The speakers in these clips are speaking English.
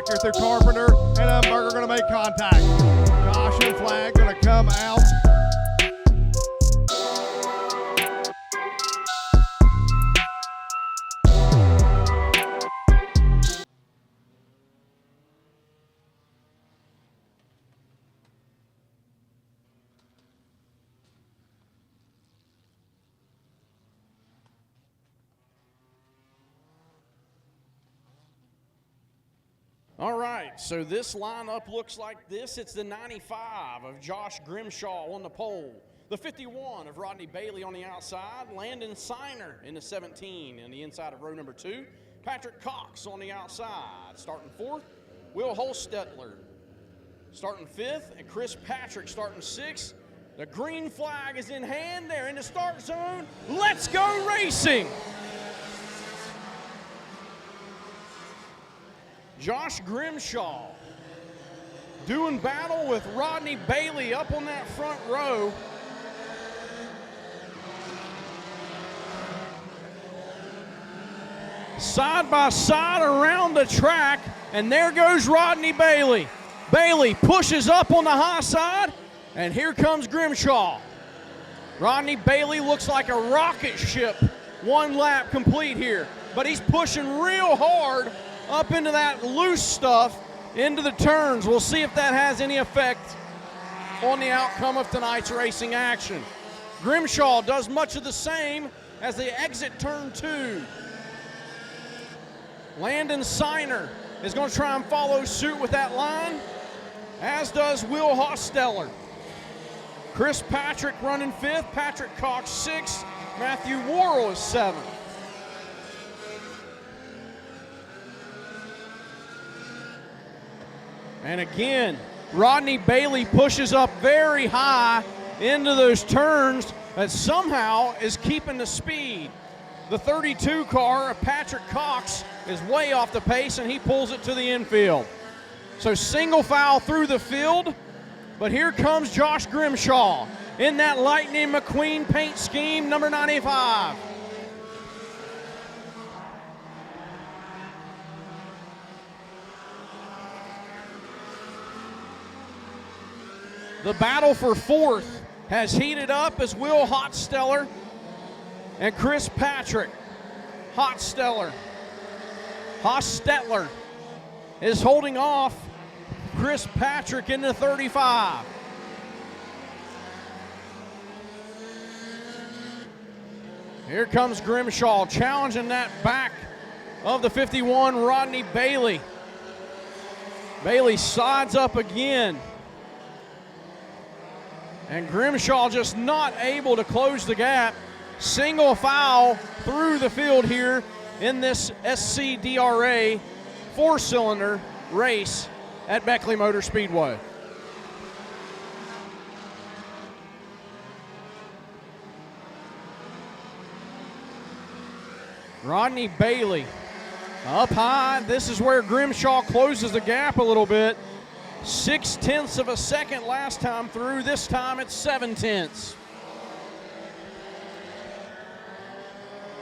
back here through Carpenter, and Dunbar are going to make contact. Caution flag going to come out. All right, so this lineup looks like this. It's the 95 of Josh Grimshaw on the pole, the 51 of Rodney Bailey on the outside, Landon Siner in the 17 in the inside of row number 2, Patrick Cox on the outside. Starting 4th, Will Holstetler. Starting 5th, and Chris Patrick starting 6th. The green flag is in hand. They're in the start zone. Let's go racing! Josh Grimshaw doing battle with Rodney Bailey up on that front row. Side by side around the track, and there goes Rodney Bailey. Bailey pushes up on the high side, and here comes Grimshaw. Rodney Bailey looks like a rocket ship, 1 lap complete here, but he's pushing real hard up into that loose stuff, into the turns. We'll see if that has any effect on the outcome of tonight's racing action. Grimshaw does much of the same as they exit turn 2. Landon Siner is going to try and follow suit with that line, as does Will Hosteller. Chris Patrick running 5th, Patrick Cox 6th, Matthew Worrell is 7th. And again, Rodney Bailey pushes up very high into those turns that somehow is keeping the speed. The 32 car of Patrick Cox is way off the pace, and he pulls it to the infield. So single foul through the field, but here comes Josh Grimshaw in that Lightning McQueen paint scheme, number 95. The battle for 4th has heated up as Will Hosteller and Chris Patrick. Hosteller is holding off Chris Patrick in the 35. Here comes Grimshaw challenging that back of the 51, Rodney Bailey. Bailey sides up again. And Grimshaw just not able to close the gap. Single foul through the field here in this SCDRA 4-cylinder race at Beckley Motor Speedway. Rodney Bailey up high. This is where Grimshaw closes the gap a little bit. 0.6 of a second last time through. This time it's 0.7.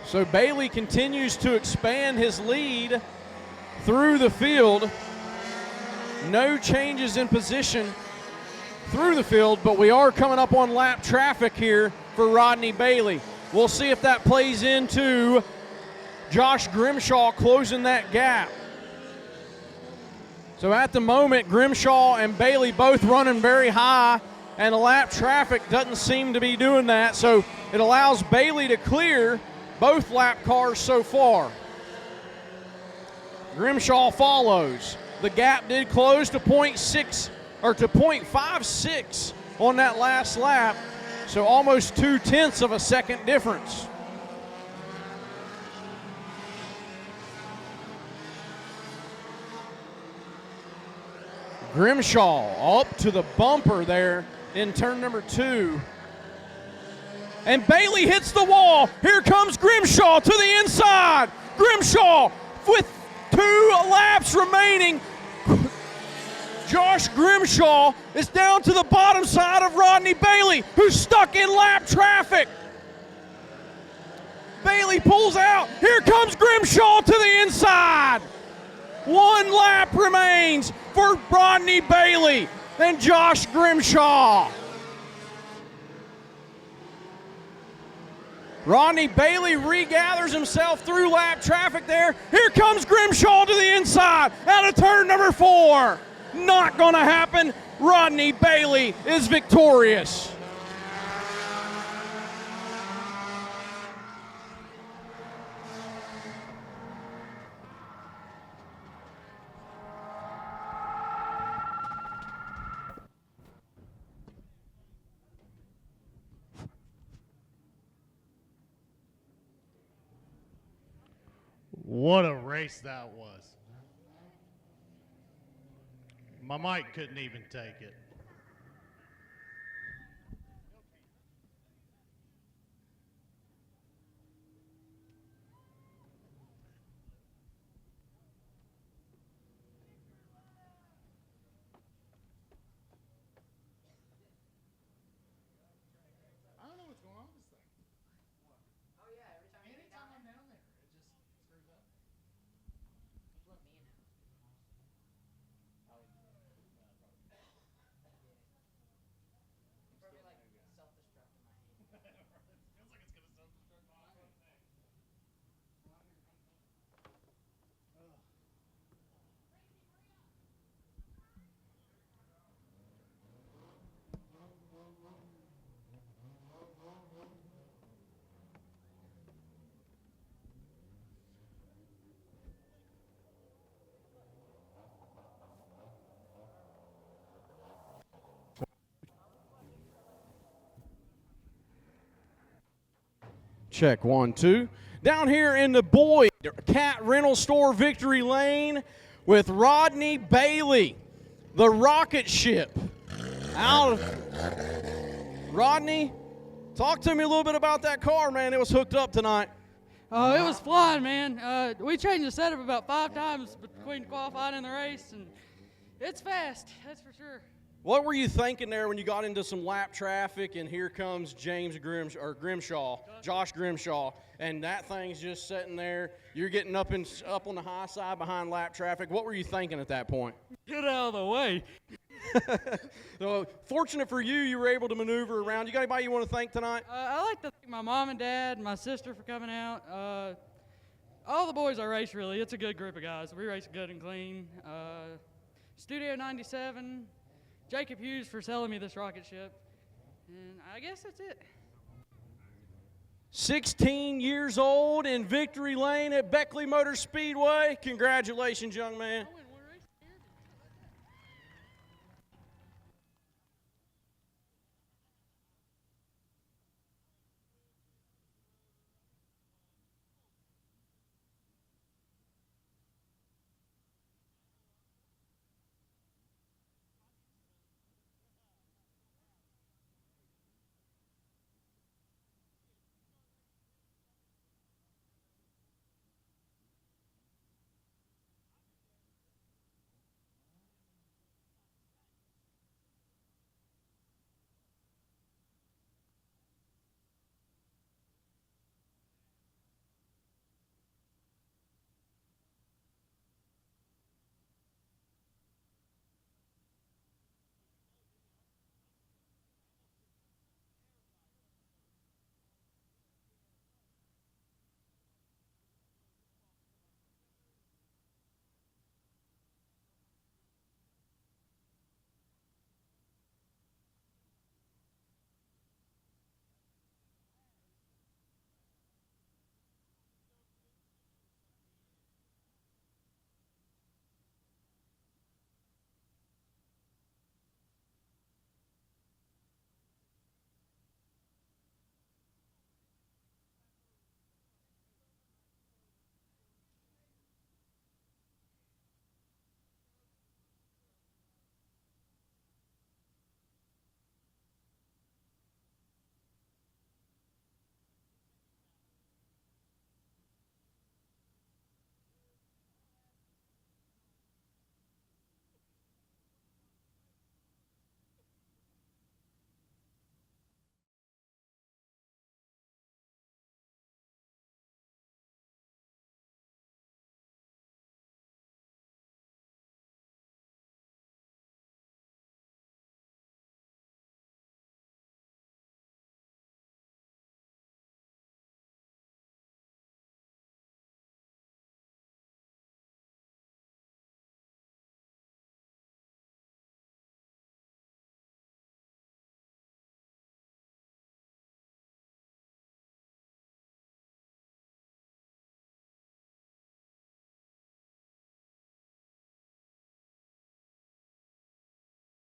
So Bailey continues to expand his lead through the field. No changes in position through the field, but we are coming up on lap traffic here for Rodney Bailey. We'll see if that plays into Josh Grimshaw closing that gap. So at the moment, Grimshaw and Bailey both running very high, and the lap traffic doesn't seem to be doing that, so it allows Bailey to clear both lap cars so far. Grimshaw follows. The gap did close to 0.56 on that last lap, so almost 0.2 of a second difference. Grimshaw up to the bumper there in turn number 2. And Bailey hits the wall. Here comes Grimshaw to the inside. Grimshaw with 2 laps remaining. Josh Grimshaw is down to the bottom side of Rodney Bailey, who's stuck in lap traffic. Bailey pulls out. Here comes Grimshaw to the inside. 1 lap remains for Rodney Bailey and Josh Grimshaw. Rodney Bailey regathers himself through lap traffic there. Here comes Grimshaw to the inside out of turn number 4. Not going to happen. Rodney Bailey is victorious. What a race that was. My mic couldn't even take it. I don't know what's going on with this thing. Oh yeah, every time you get down Anytime I'm there. down there, it just screws up. You let me in now. You probably like self-destruct in my hand. Feels like it's gonna self-destruct behind me. Check 1, 2. Down here in the Boyd Cat Rental Store victory lane with Rodney Bailey, the rocket ship. Out of Rodney, talk to me a little bit about that car, man. It was hooked up tonight. Oh, it was flying, man. We changed the setup about 5 times between qualifying and the race, and it's fast, that's for sure. What were you thinking there when you got into some lap traffic and here comes Josh Grimshaw, and that thing's just sitting there. You're getting up on the high side behind lap traffic. What were you thinking at that point? Get out of the way. So fortunate for you, you were able to maneuver around. You got anybody you want to thank tonight? I like to thank my mom and dad, my sister for coming out. All the boys I race, really. It's a good group of guys. We race good and clean. Studio 97. Jacob Hughes for selling me this rocket ship. And I guess that's it. 16 years old in victory lane at Beckley Motor Speedway. Congratulations, young man.